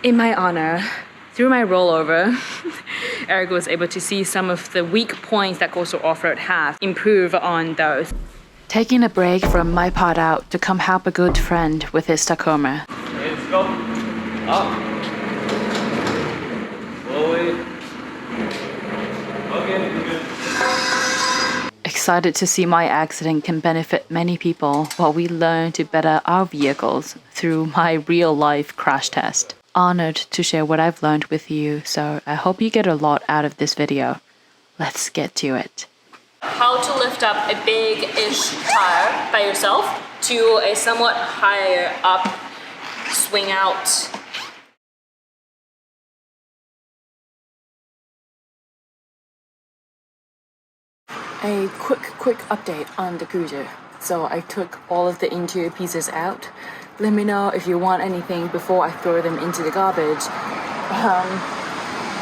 In my honor, through my rollover, Eric was able to see some of the weak points that Coastal Offroad has, improve on those. Taking a break from my part out to come help a good friend with his Tacoma. Let's go. Up. Slowly. Okay, good. Excited to see my accident can benefit many people while we learn to better our vehicles through my real-life crash test. Honored to share what I've learned with you, so I hope you get a lot out of this video. Let's get to it. How to lift up a big-ish tire by yourself to a somewhat higher up swing out. A quick update on the cruiser. So I took all of the interior pieces out. Let me know if you want anything before I throw them into the garbage.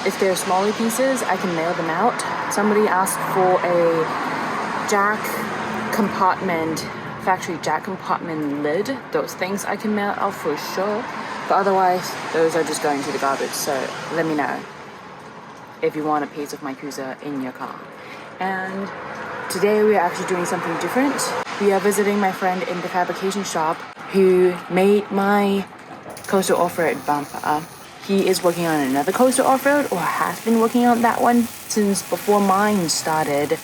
If they're smaller pieces, I can mail them out. Somebody asked for a jack compartment, factory jack compartment lid. Those things I can mail out for sure. But otherwise, those are just going to the garbage. So let me know if you want a piece of my cruiser in your car. And today we are actually doing something different. We are visiting my friend in the fabrication shop who made my Coastal Offroad Bumper. He is working on another Coastal Offroad, or has been working on that one since before mine started,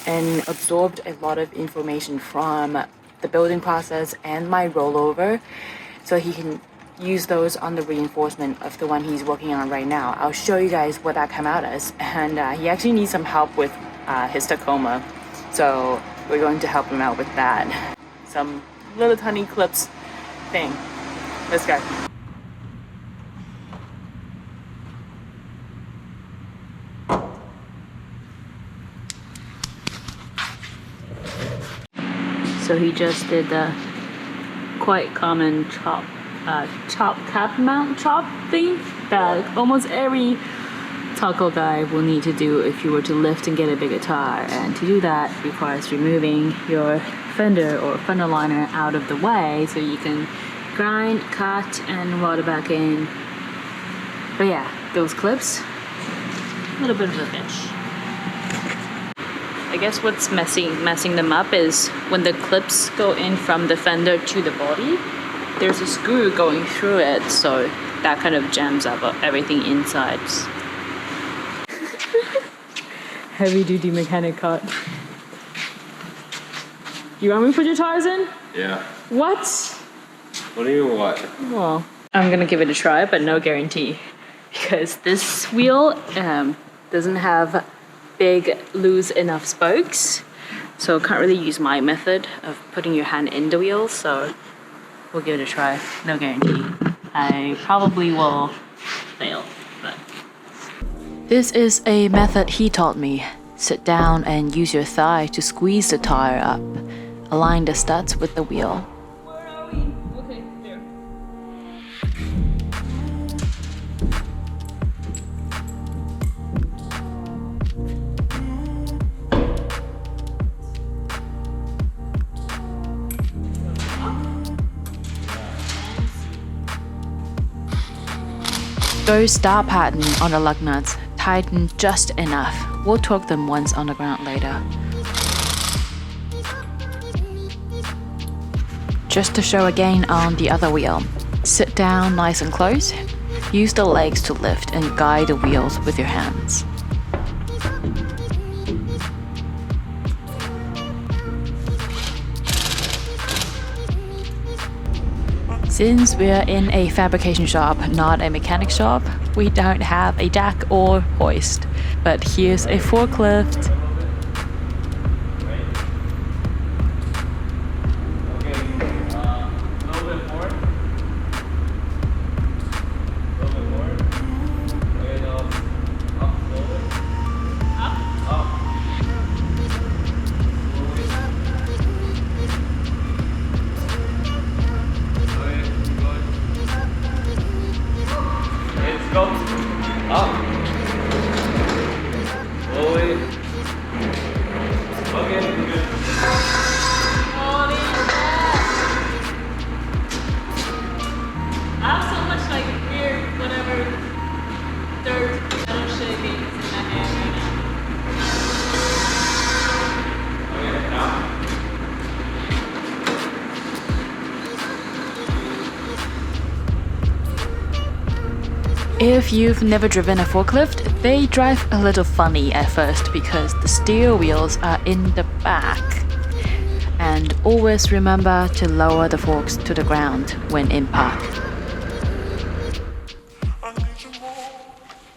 and absorbed a lot of information from the building process and my rollover, so he can use those on the reinforcement of the one he's working on right now. I'll show you guys what that came out as, and he actually needs some help with his Tacoma, so we're going to help him out with that. Some little tiny clips thing. Let's go. So he just did the quite common chop cap mount chop thing that almost every taco guy will need to do if you were to lift and get a bigger tire, and to do that requires removing your fender or fender liner out of the way so you can grind, cut, and weld it back in. But yeah, those clips, a little bit of a bitch. I guess what's messing them up is when the clips go in from the fender to the body, there's a screw going through it, so that kind of jams up everything inside. Heavy duty mechanic cut. You want me to put your tires in? Yeah. What? What do you mean what? Well, I'm gonna give it a try, but no guarantee. Because this wheel doesn't have big, loose enough spokes. So can't really use my method of putting your hand in the wheel, so we'll give it a try. No guarantee. I probably will fail, but... This is a method he taught me. Sit down and use your thigh to squeeze the tire up. Align the studs with the wheel. Where are we? Okay, there. Go star pattern on the lug nuts. Tighten just enough. We'll torque them once on the ground later. Just to show again on the other wheel. Sit down nice and close. Use the legs to lift and guide the wheels with your hands. Since we're in a fabrication shop, not a mechanic shop, we don't have a jack or hoist. But here's a forklift. Go. Up. Slowly. Okay, good. Holy shit! I have so much like weird If you've never driven a forklift, they drive a little funny at first because the steer wheels are in the back. And always remember to lower the forks to the ground when in park.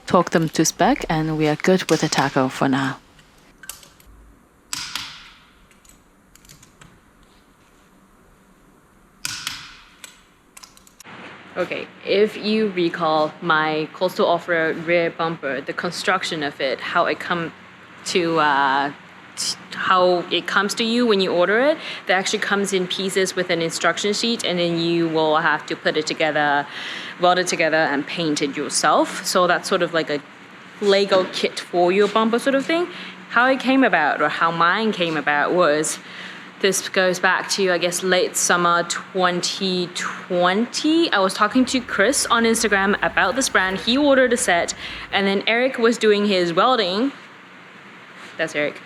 Torque them to spec and we are good with the taco for now. Okay, if you recall my Coastal Offroad rear bumper, the construction of it, how it comes to you when you order it, that actually comes in pieces with an instruction sheet, and then you will have to put it together, weld it together, and paint it yourself. So that's sort of like a Lego kit for your bumper sort of thing. How it came about, or how mine came about, was this goes back to, I guess, late summer 2020. I was talking to Chris on Instagram about this brand. He ordered a set, and then Eric was doing his welding. That's Eric.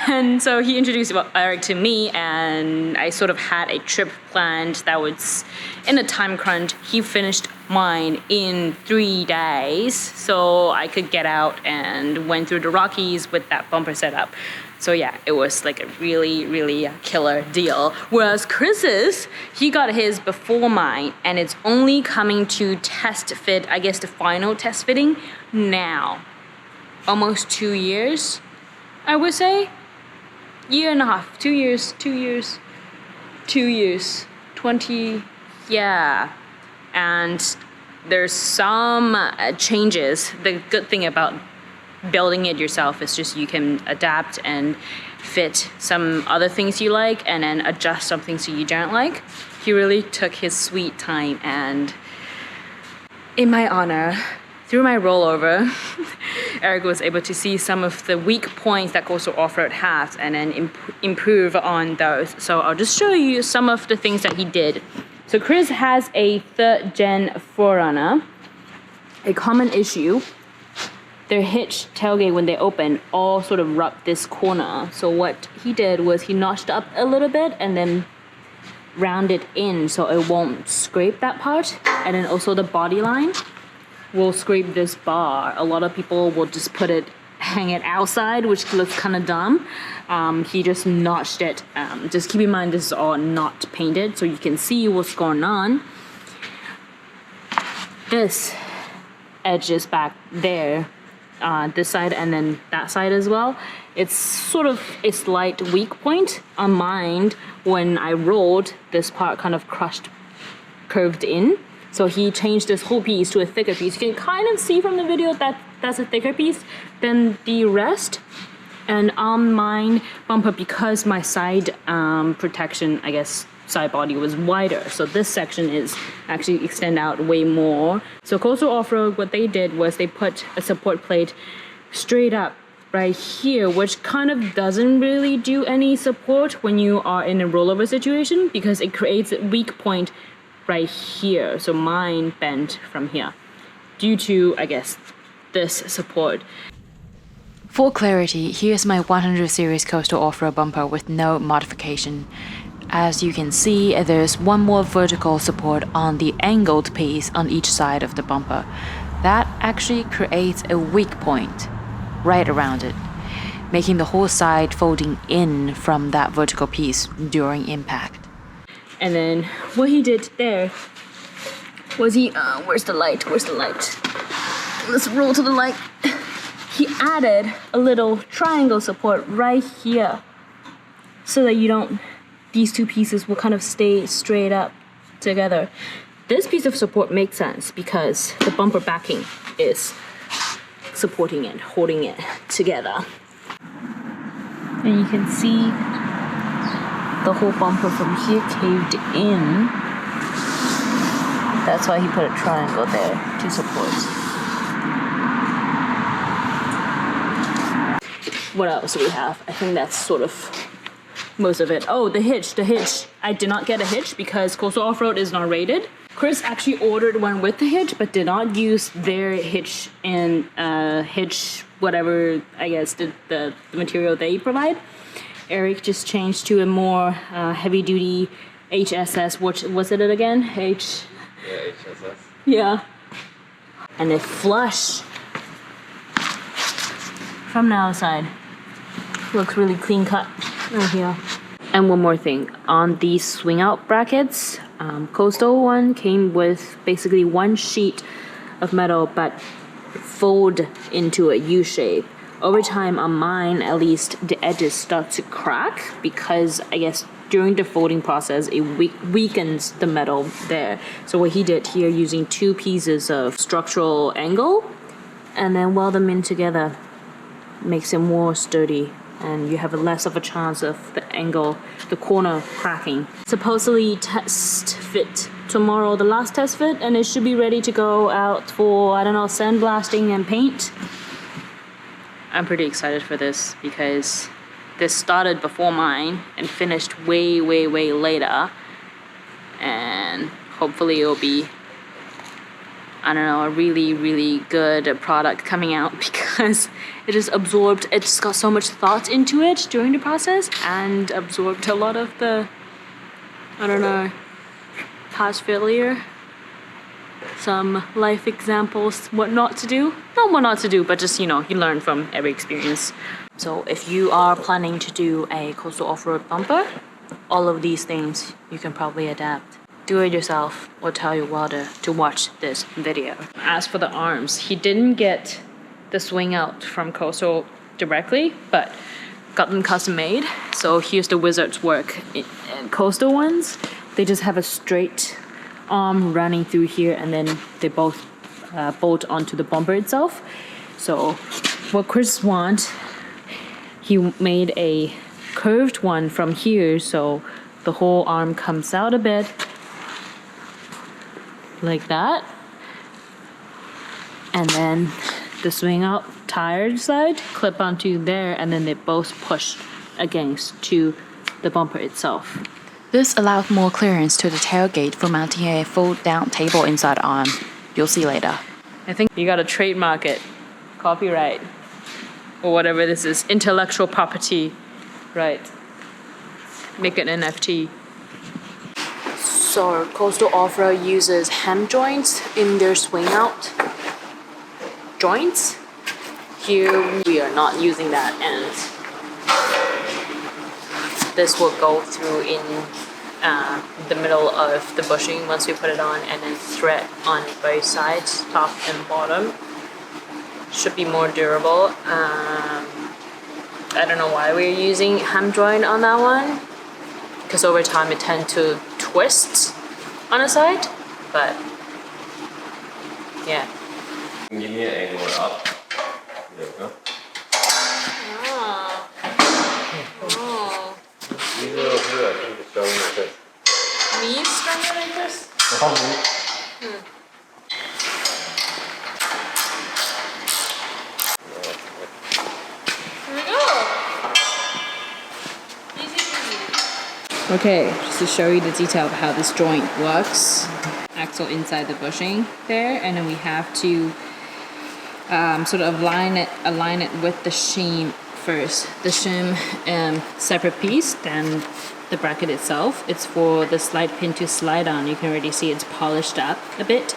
And so he introduced Eric to me, and I sort of had a trip planned that was in a time crunch. He finished mine in 3 days, so I could get out and went through the Rockies with that bumper setup. So yeah, it was like a really, really killer deal. Whereas Chris's, he got his before mine, and it's only coming to test fit, I guess the final test fitting now. Almost 2 years, I would say. Year and a half, 2 years, 20, yeah. And there's some changes. The good thing about building it yourself is just you can adapt and fit some other things you like and then adjust some things you don't like. He really took his sweet time, and in my honor, through my rollover, Eric was able to see some of the weak points that Coastal Offroad has and then improve on those. So I'll just show you some of the things that he did. So Chris has a 3rd gen 4Runner. A common issue, their hitch tailgate, when they open, all sort of rub this corner. So what he did was he notched up a little bit and then rounded in so it won't scrape that part. And then also the body line will scrape this bar. A lot of people will just hang it outside, which looks kind of dumb. He just notched it. Just keep in mind this is all not painted, so you can see what's going on. This edge is back there, this side and then that side as well. It's sort of a slight weak point on mine. When I rolled, this part kind of curved in. So he changed this whole piece to a thicker piece. You can kind of see from the video that that's a thicker piece than the rest. And on mine bumper, because my side protection, I guess, side body was wider, so this section is actually extend out way more. So Coastal Offroad, what they did was they put a support plate straight up right here, which kind of doesn't really do any support when you are in a rollover situation because it creates a weak point right here. So mine bent from here due to, I guess, this support. For clarity, here's my 100 series Coastal Offroad bumper with no modification. As you can see, there's one more vertical support on the angled piece on each side of the bumper. That actually creates a weak point right around it, making the whole side folding in from that vertical piece during impact. And then what he did there was where's the light? Let's roll to the light. He added a little triangle support right here so that these two pieces will kind of stay straight up together. This piece of support makes sense because the bumper backing is supporting it, holding it together. And you can see the whole bumper from here caved in. That's why he put a triangle there to support. What else do we have? I think that's sort of most of it. Oh, the hitch. I did not get a hitch because Coastal Offroad is not rated. Chris actually ordered one with the hitch, but did not use their hitch and hitch, whatever, I guess, the material they provide. Eric just changed to a more heavy-duty HSS. What was it again? Yeah, HSS. Yeah. and they flush from the outside. Looks really clean cut right here. And one more thing, on these swing out brackets, Coastal one came with basically one sheet of metal but fold into a U shape. Over time on mine, at least, the edges start to crack because I guess during the folding process it weakens the metal there. So what he did here, using 2 pieces of structural angle and then weld them in together, makes it more sturdy, and you have less of a chance of the angle, the corner cracking. Supposedly test fit tomorrow, the last test fit, and it should be ready to go out for, I don't know, sandblasting and paint. I'm pretty excited for this because this started before mine and finished way later, and hopefully it'll be, I don't know, a really good product coming out because it just got so much thought into it during the process and absorbed a lot of the, I don't know, past failure, some life examples, what not to do. Not what not to do, but just, you know, you learn from every experience. So if you are planning to do a coastal off-road bumper, all of these things you can probably adapt. Do it yourself or tell your welder to watch this video. As for the arms, he didn't get the swing out from Coastal directly, but got them custom made. So here's the wizard's work. In Coastal ones, they just have a straight arm running through here, and then they both bolt onto the bumper itself. So what Chris wants, he made a curved one from here, so the whole arm comes out a bit like that, and then the swing out tire side clip onto there, and then they both push against to the bumper itself. This allowed more clearance to the tailgate for mounting a fold-down table inside the arm. You'll see later. I think you gotta trademark it, copyright, or whatever this is, intellectual property, right? Make it an NFT. So Coastal Offroad uses hem joints in their swing out joints. Here we are not using that, and this will go through in the middle of the bushing once we put it on, and then thread on both sides, top and bottom. Should be more durable. I don't know why we're using hem joint on that one, because over time it tends to twist on the side, but yeah. Give me an angle up. There we go. Oh. Oh. These little here, I think it's stronger like this. Me stronger like this? Here we go. Easy peasy. Okay, just to show you the detail of how this joint works. Axle inside the bushing there, and then we have to sort of align it with the shim first. The shim, separate piece, then the bracket itself. It's for the slide pin to slide on. You can already see it's polished up a bit.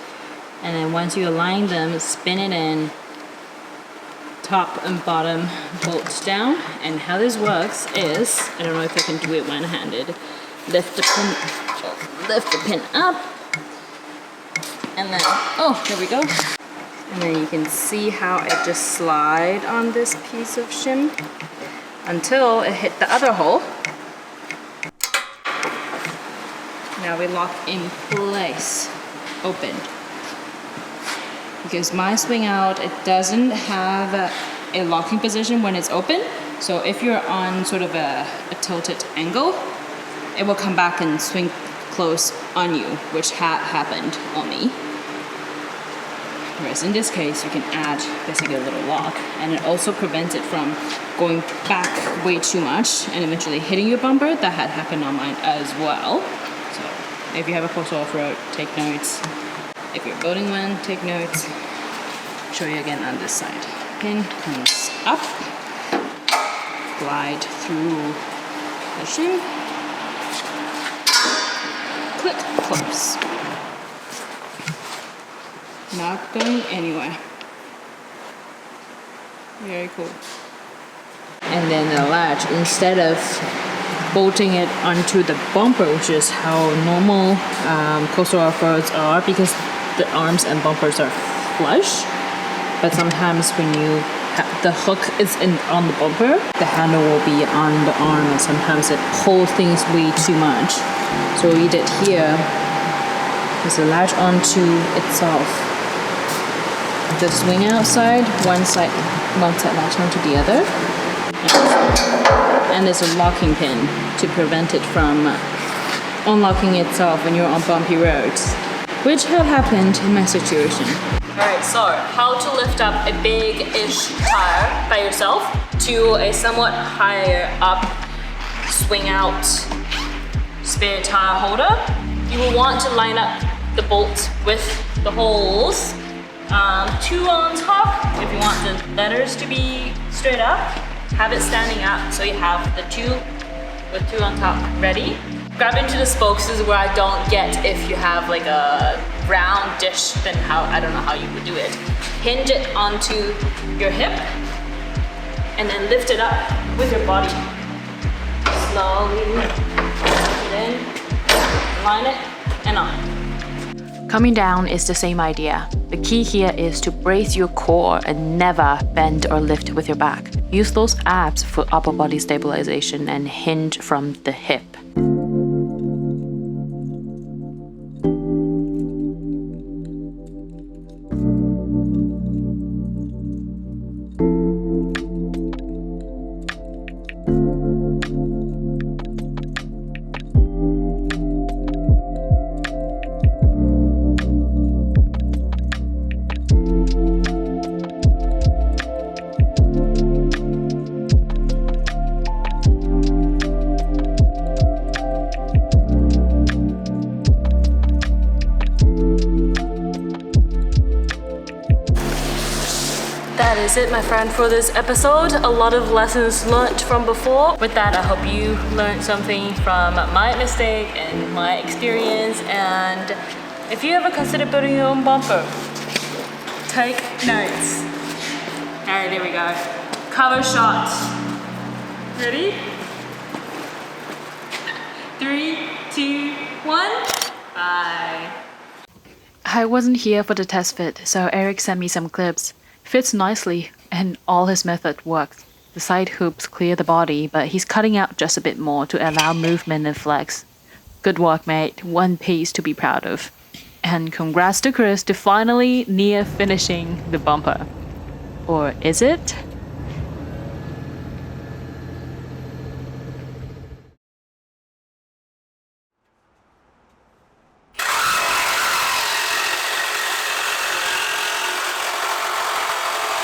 And then once you align them, spin it in, top and bottom bolt down. And how this works is, I don't know if I can do it one-handed. Lift the pin up, and then, oh, there we go. And then you can see how it just slide on this piece of shim until it hit the other hole. Now we lock in place, open. Because my swing out, it doesn't have a locking position when it's open. So if you're on sort of a tilted angle, it will come back and swing close on you, which happened on me. Whereas in this case, you can add basically a little lock, and it also prevents it from going back way too much and eventually hitting your bumper. That had happened on mine as well. So if you have a coastal off-road, take notes. If you're building one, take notes. Show you again on this side. Pin comes up, glide through the shim, click, close. not going anywhere. Very cool. And then the latch, instead of bolting it onto the bumper, which is how normal coastal off-roads are, because the arms and bumpers are flush. But sometimes when the hook is on the bumper, the handle will be on the arm, and sometimes it pulls things way too much. So what we did here is the latch onto itself. The swing outside, one side latch onto the other. And there's a locking pin to prevent it from unlocking itself when you're on bumpy roads, which had happened in my situation. Alright, so how to lift up a big-ish tire by yourself to a somewhat higher up swing out spare tire holder. You will want to line up the bolt with the holes, 2 on top if you want the letters to be straight up. Have it standing up so you have the 2 with 2 on top ready. Grab into the spokes. This is where I don't get if you have like a round dish, then I don't know how you would do it. Hinge it onto your hip and then lift it up with your body. Slowly push it in, line it, and on. Coming down is the same idea. The key here is to brace your core and never bend or lift with your back. Use those abs for upper body stabilization and hinge from the hip. That is it, my friend, for this episode. A lot of lessons learnt from before. With that, I hope you learned something from my mistake and my experience. And if you ever consider building your own bumper, take notes. Alright, there we go. Cover shot. Ready? 3, 2, 1. Bye. I wasn't here for the test fit, so Eric sent me some clips. Fits nicely, and all his method works. The side hoops clear the body, but he's cutting out just a bit more to allow movement and flex. Good work, mate. One piece to be proud of. And congrats to Chris to finally near finishing the bumper. Or is it?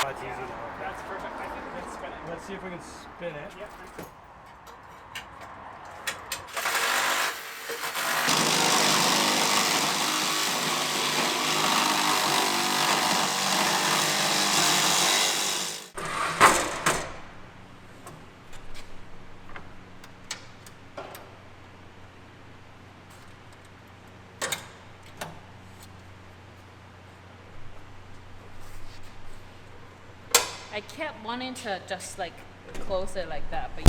That's easy now. That's perfect. I think let's spin it. Let's see if we can spin it. Yep. I kept wanting to just like close it like that, but